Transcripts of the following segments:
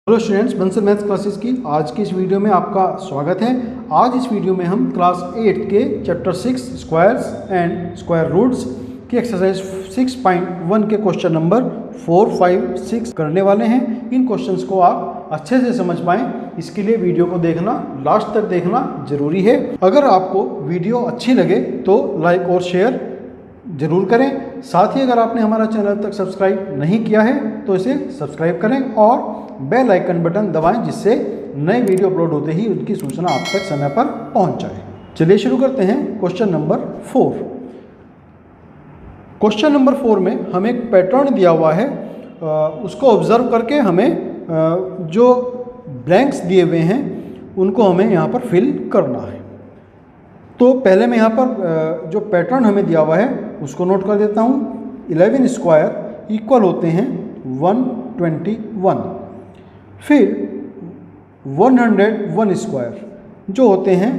Hello students, Bansal maths classes की आज की इस वीडियो में आपका स्वागत है। आज इस वीडियो में हम क्लास 8 के chapter 6 squares and square roots की एक्सरसाइज 6.1 के क्वेश्चन नंबर 4, 5, 6 करने वाले हैं। इन क्वेश्चंस को आप अच्छे से समझ पाएँ, इसके लिए वीडियो को देखना, लास्ट तक देखना जरूरी है। अगर आपको वीडियो अच्छी लगे तो लाइक और शेयर जरूर करें। साथ ही अगर आपने हमारा चैनल तक सब्सक्राइब नहीं किया है तो इसे सब्सक्राइब करें और बेल आइकन बटन दबाएं, जिससे नए वीडियो अपलोड होते ही उनकी सूचना आप तक समय पर पहुंच जाए। चलिए शुरू करते हैं क्वेश्चन नंबर 4। क्वेश्चन नंबर 4 में हमें एक पैटर्न दिया हुआ है, उसको ऑब्जर्व करके हमें जो ब्लैंक्स दिए हुए हैं उनको हमें यहाँ पर फिल करना है। तो पहले मैं यहाँ पर जो पैटर्न हमें दिया हुआ है उसको नोट कर देता हूँ। 11 स्क्वायर इक्वल होते हैं 121, फिर 101 स्क्वायर जो होते हैं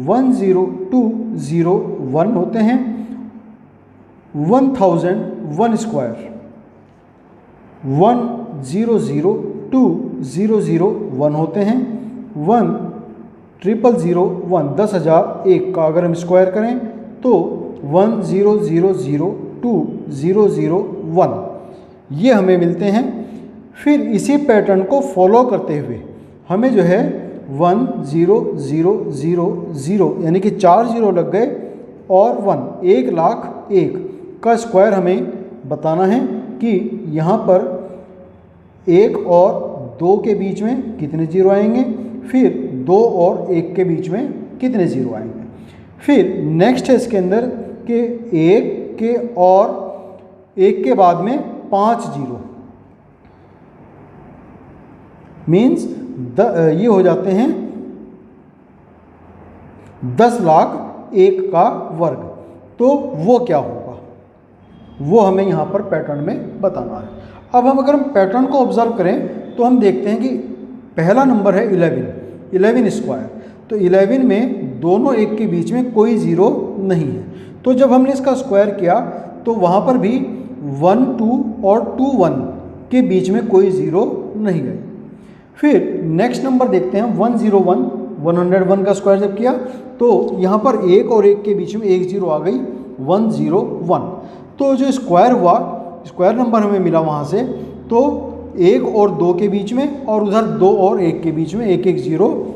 10201 होते हैं, 1001 स्क्वायर 100201 होते हैं, 1001 10,001 का अगर हम स्क्वायर करें तो 10,002,001 ये हमें मिलते हैं। फिर इसी पैटर्न को फॉलो करते हुए हमें जो है 10,000 यानी कि 4 जीरो लग गए और 1,01,000 का स्क्वायर हमें बताना है कि यहाँ पर 1 और 2 के बीच में कितने जीरो आएंगे, फिर 2 और 1 के बीच में कितने जीरो आएंगे। फिर नेक्स्ट है इसके अंदर कि 1 के और 1 के बाद में 5 जीरो मीन्स ये हो जाते हैं 10,01,000 का वर्ग। तो वो क्या होगा वो हमें यहाँ पर पैटर्न में बताना है। अब हम अगर हम पैटर्न को ऑब्जर्व करें तो हम देखते हैं कि पहला नंबर है 11 स्क्वायर। तो 11 में दोनों 1 के बीच में कोई ज़ीरो नहीं है, तो जब हमने इसका स्क्वायर किया तो वहाँ पर भी 1 2 और 2 1 के बीच में कोई ज़ीरो नहीं गई। फिर नेक्स्ट नंबर देखते हैं 101 का स्क्वायर जब किया तो यहाँ पर 1 और 1 के बीच में एक जीरो आ गई 101। तो जो स्क्वायर हुआ, स्क्वायर नंबर हमें मिला वहाँ से, तो 1 और 2 के बीच में और उधर 2 और 1 के बीच में एक एक जीरो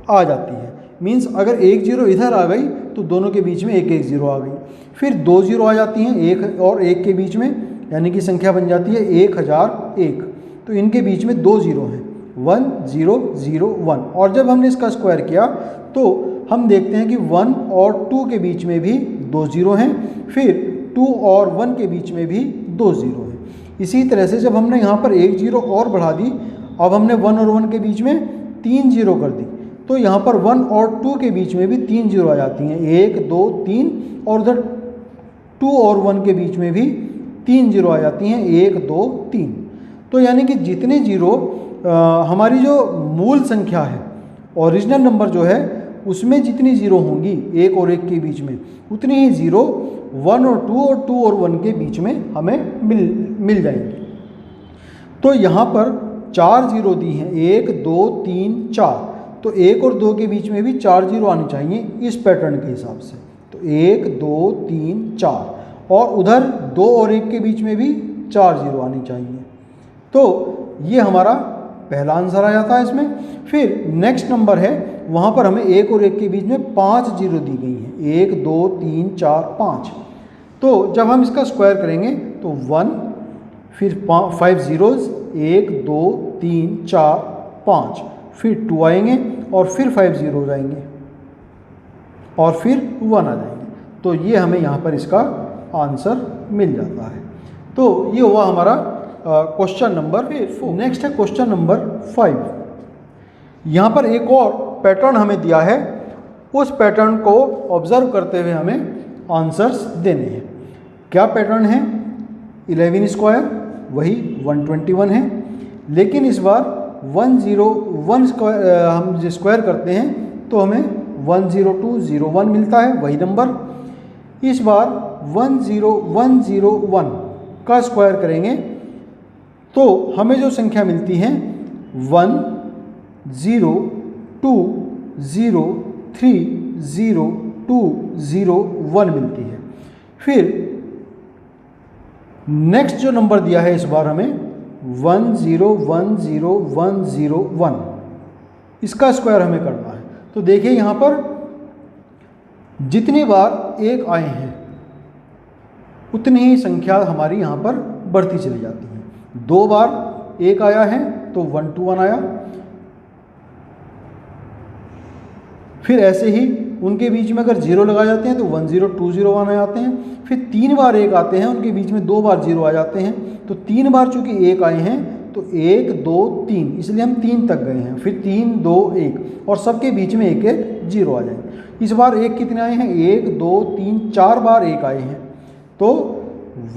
आ जाती है। मीन्स अगर एक जीरो इधर आ गई तो दोनों के बीच में एक एक जीरो आ गई। फिर 2 जीरो आ जाती हैं 1 और 1 के बीच में, यानी कि संख्या बन जाती है 1001। तो इनके बीच में 2 जीरो हैं 1001। और जब हमने इसका स्क्वायर किया तो हम देखते हैं कि 1 और 2 के बीच में भी 2 जीरो हैं, फिर 2 और 1 के बीच में भी 2 जीरो हैं। इसी तरह से जब हमने यहाँ पर एक जीरो और बढ़ा दी, अब हमने 1 और 1 के बीच में 3 जीरो कर दी, तो यहाँ पर 1 और 2 के बीच में भी 3 जीरो आ जाती हैं 1 2 3, और उधर 2 और 1 के बीच में भी 3 जीरो आ जाती हैं 1 2 3। तो यानी कि जितने जीरो हमारी जो मूल संख्या है, ओरिजिनल नंबर जो है, उसमें जितनी ज़ीरो होंगी 1 और 1 के बीच में, उतनी ही ज़ीरो 1 और 2 और 1 के बीच में हमें मिल जाएंगी। तो यहाँ पर 4 जीरो दी हैं 1 2 3 4, तो 1 और 2 के बीच में भी 4 जीरो आनी चाहिए इस पैटर्न के हिसाब से। तो 1 2 3 4, और उधर 2 और 1 के बीच में भी 4 जीरो आनी चाहिए। तो ये हमारा पहला आंसर आ जाता है इसमें। फिर नेक्स्ट नंबर है, वहाँ पर हमें 1 और 1 के बीच में 5 जीरो दी गई हैं 1 2 3 4 5। तो जब हम इसका स्क्वायर करेंगे तो 1, फिर 5 जीरोज़ 1 2 3 4 5, फिर 2 आएंगे और फिर 5 जीरो आएंगे और फिर 1 आ जाएंगे। तो ये हमें यहाँ पर इसका आंसर मिल जाता है। तो ये हुआ हमारा क्वेश्चन नंबर 4। नेक्स्ट है क्वेश्चन नंबर 5। यहाँ पर एक और पैटर्न हमें दिया है, उस पैटर्न को ऑब्जर्व करते हुए हमें आंसर्स देने हैं। क्या पैटर्न है? 11 स्क्वायर वही 121 है, लेकिन इस बार 101 स्क्वायर हम स्क्वायर करते हैं तो हमें 10201 मिलता है, वही नंबर। इस बार 10101 का स्क्वायर करेंगे तो हमें जो संख्या मिलती है 1 0 2 0 3 0 2 0 1 मिलती है। फिर नेक्स्ट जो नंबर दिया है इस बार हमें 1 0 1 0 1 0 1, इसका स्क्वायर हमें करना है। तो देखिए यहाँ पर जितनी बार एक आए हैं उतनी ही संख्या हमारी यहाँ पर बढ़ती चली जाती है। 2 बार एक आया है तो 1 2 1 आया, फिर ऐसे ही उनके बीच में अगर 0 लगाए जाते हैं तो 1 0 2 0 1 आ जाते हैं। फिर 3 बार एक आते हैं, उनके बीच में 2 बार 0 आ जाते हैं। तो 3 बार चूंकि एक आए हैं तो 1 2 3, इसलिए हम 3 तक गए हैं। फिर 3 2 1 और सबके बीच में 1 1 0 आ जाएंगे। इस बार एक कितने आए हैं? 1 2 3 4 बार एक आए हैं। तो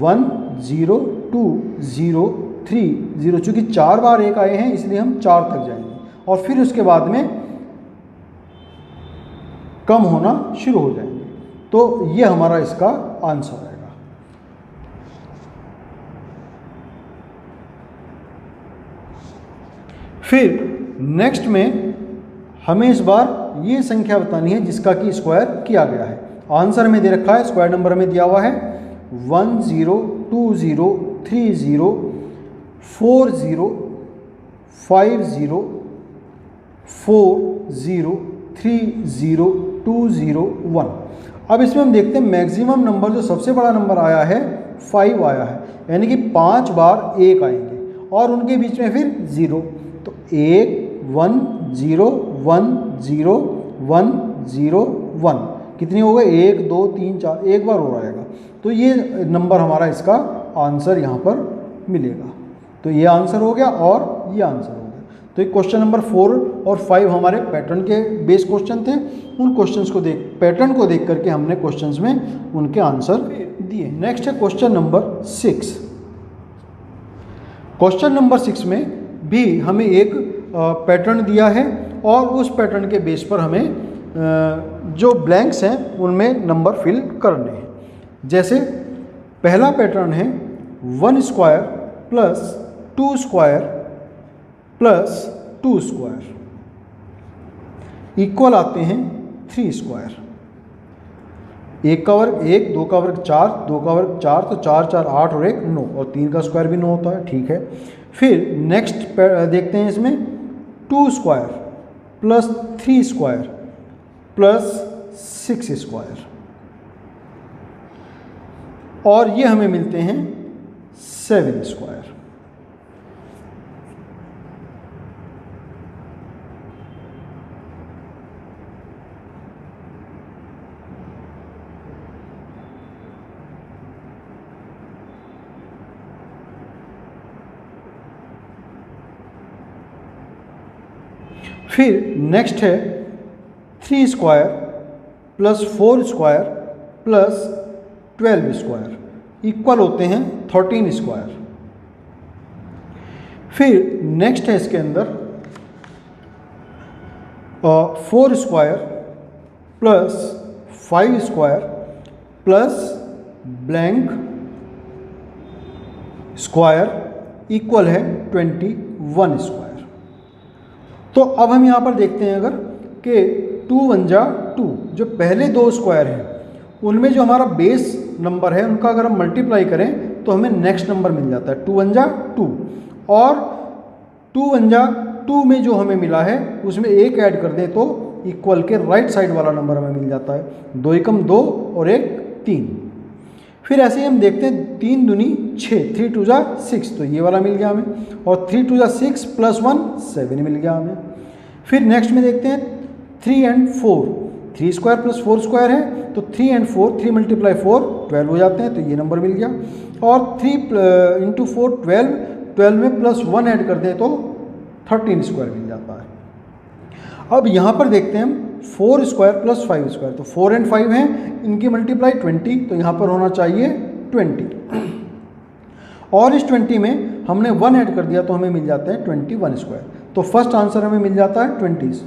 1 0 2 0 3 0, चूँकि 4 बार एक आए हैं इसलिए हम 4 तक जाएंगे और फिर उसके बाद में कम होना शुरू हो जाएंगे। तो ये हमारा इसका आंसर आएगा। फिर नेक्स्ट में हमें इस बार ये संख्या बतानी है जिसका कि स्क्वायर किया गया है। आंसर में दे रखा है, स्क्वायर नंबर में दिया हुआ है 1 0 2 0 3 0 4 0 5 0 4 0 3 0 2 0 1। अब इसमें हम देखते हैं मैक्सिमम नंबर जो सबसे बड़ा नंबर आया है 5 आया है, यानी कि 5 बार एक आएंगे और उनके बीच में फिर 0। तो 1 1 0 1 0 1 0 1 कितनी हो गई? 1 2 3 4, एक बार और आएगा। तो ये नंबर हमारा इसका आंसर यहाँ पर मिलेगा। तो ये आंसर हो गया और ये आंसर हो गया। तो ये क्वेश्चन नंबर 4 और 5 हमारे पैटर्न के बेस क्वेश्चन थे। उन क्वेश्चंस को पैटर्न को देख करके हमने क्वेश्चंस में उनके आंसर दिए। नेक्स्ट है क्वेश्चन नंबर 6। क्वेश्चन नंबर 6 में भी हमें एक पैटर्न दिया है और उस पैटर्न के बेस पर हमें जो ब्लैंक्स हैं उनमें नंबर फिल करने हैं। जैसे पहला पैटर्न है 1 square plus 2 square plus 2 square equal आते हैं 3 स्क्वायर। 1 का वर्ग 1, 2 का वर्ग 4, 2 का वर्ग 4, तो 4 4 8 और 1 9, और 3 का स्क्वायर भी 9 होता है। ठीक है, फिर नेक्स्ट देखते हैं इसमें 2 square plus 3 square plus 6 square, और ये हमें मिलते हैं 7 स्क्वायर। फिर नेक्स्ट है 3 square plus 4 square plus 12 square equal होते हैं 13 स्क्वायर। फिर नेक्स्ट है इसके अंदर 4 square plus 5 square plus blank square equal है 21 स्क्वायर। तो अब हम यहाँ पर देखते हैं अगर कि 2 1 जा 2, जो पहले 2 स्क्वायर हैं उनमें जो हमारा बेस नंबर है उनका अगर हम मल्टीप्लाई करें तो हमें नेक्स्ट नंबर मिल जाता है 2 1 जा 2, और 2 1 जा 2 में जो हमें मिला है उसमें 1 ऐड कर दें तो इक्वल के राइट साइड वाला नंबर हमें मिल जाता है। 2 एकम 2 और 1 3। फिर ऐसे ही हम देखते हैं 3 दूनी 6, 3 2 जा 6, तो ये वाला मिल गया हमें, और 3 2 जा 6 प्लस 1 7 मिल गया हमें। फिर नेक्स्ट में देखते हैं 3 and 4, 3 स्क्वायर प्लस 4 स्क्वायर है तो 3 and 4, 3 मल्टीप्लाई 4 12 हो जाते हैं, तो ये नंबर मिल गया। और 3 इंटू 4 12, 12 में प्लस 1 ऐड कर दें तो 13 स्क्वायर मिल जाता है। अब यहाँ पर देखते हैं हम 4 स्क्वायर प्लस 5 स्क्वायर, तो 4 and 5 हैं, इनकी मल्टीप्लाई 20, तो यहाँ पर होना चाहिए 20, और इस 20 में हमने 1 ऐड कर दिया तो हमें मिल जाता है 21 स्क्वायर। तो फर्स्ट आंसर हमें मिल जाता है 20।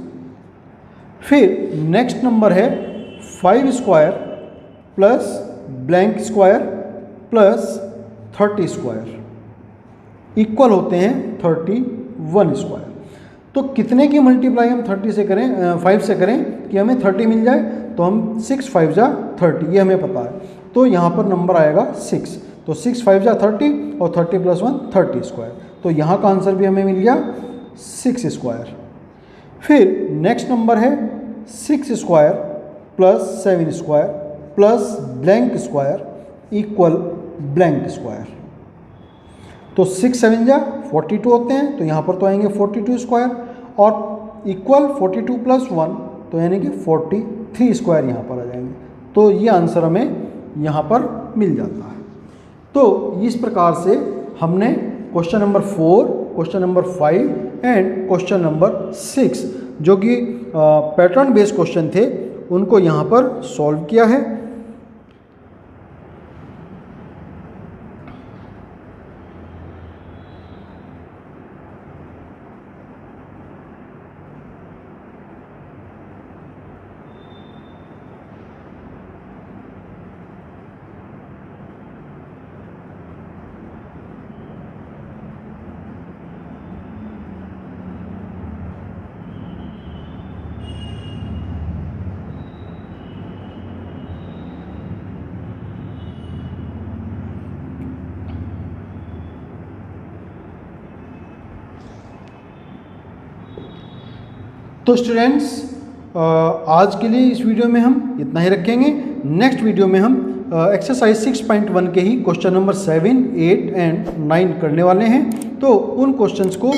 फिर नेक्स्ट नंबर है 5 square plus blank square plus 30 square equal होते हैं 31 स्क्वायर। तो कितने की मल्टीप्लाई हम 30 से करें 5 से करें कि हमें 30 मिल जाए, तो हम 6 5 जा 30, ये हमें पता है। तो यहाँ पर नंबर आएगा 6, तो 6 5 जा 30 और 30 + 1 30 स्क्वायर, तो यहाँ का आंसर भी हमें मिल गया 6 स्क्वायर। फिर नेक्स्ट नंबर है 6 square plus 7 square plus blank square equal blank square. तो 6 7 जा 42 होते हैं, तो यहाँ पर तो आएंगे 42 स्क्वायर और इक्वल 42 + 1, तो यानी कि 43 स्क्वायर यहाँ पर आ जाएंगे। तो ये आंसर हमें यहाँ पर मिल जाता है। तो इस प्रकार से हमने question number 4, question number 5 and question number 6 जो कि पैटर्न बेस्ड क्वेश्चन थे उनको यहाँ पर सॉल्व किया है। तो स्टूडेंट्स आज के लिए इस वीडियो में हम इतना ही रखेंगे। नेक्स्ट वीडियो में हम एक्सरसाइज 6.1 के ही क्वेश्चन नंबर 7, 8 एंड 9 करने वाले हैं। तो उन क्वेश्चंस को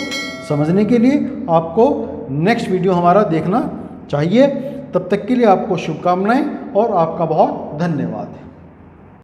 समझने के लिए आपको नेक्स्ट वीडियो हमारा देखना चाहिए। तब तक के लिए आपको शुभकामनाएं और आपका बहुत धन्यवाद।